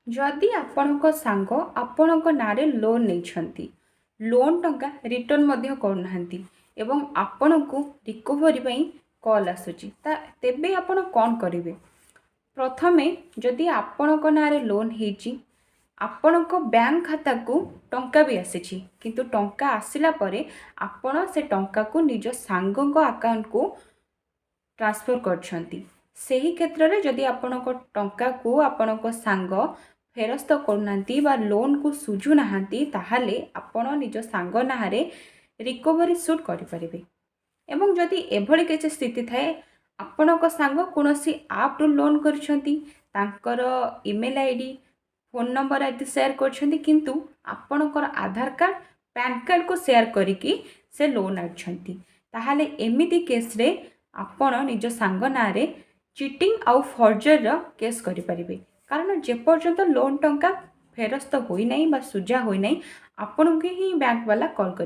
जदि आपणक सांग आपणक नारे लोन नहीं लोन टंका रिटर्न मध्य करना एवं आपण को रिकवरी पई कॉल आसुची तेबे आपण कौन करेंगे। प्रथमे जदि आपणक नारे लोन होती आपणक बैंक खाता को टंका भी आसी किंतु टंका आसिला परे आपण से टंका को निज सांगक अकाउंट को ट्रांसफर करछंती सेही क्षेत्र में जदि आपणक टंका को आपणक सांग फेरस्त करनांती बा लोन को सुझु नाहांती ताहाले आपण निज सांग नाहरे रिकवरी सुट करि परिबे। एवं जदि एभली किछि स्थिति थाए आपणक सांग कोनोसी आप रु लोन करछंती तांकर ईमेल आईडी फोन नंबर आदि शेयर करछंती किंतु आपणकर आधार कार्ड पैन कार्ड को शेयर करिकी से लोन आछंती ताहाले एमिति केस रे आपण निज सांग नारे चिटिंग आउ फर्जर केस करि परिबे। कारण जेपर्यंत लोन टंका फेरस्त होई नाही बा सुझा होई नाही आपन के ही बैंक वाला कॉल करिवे।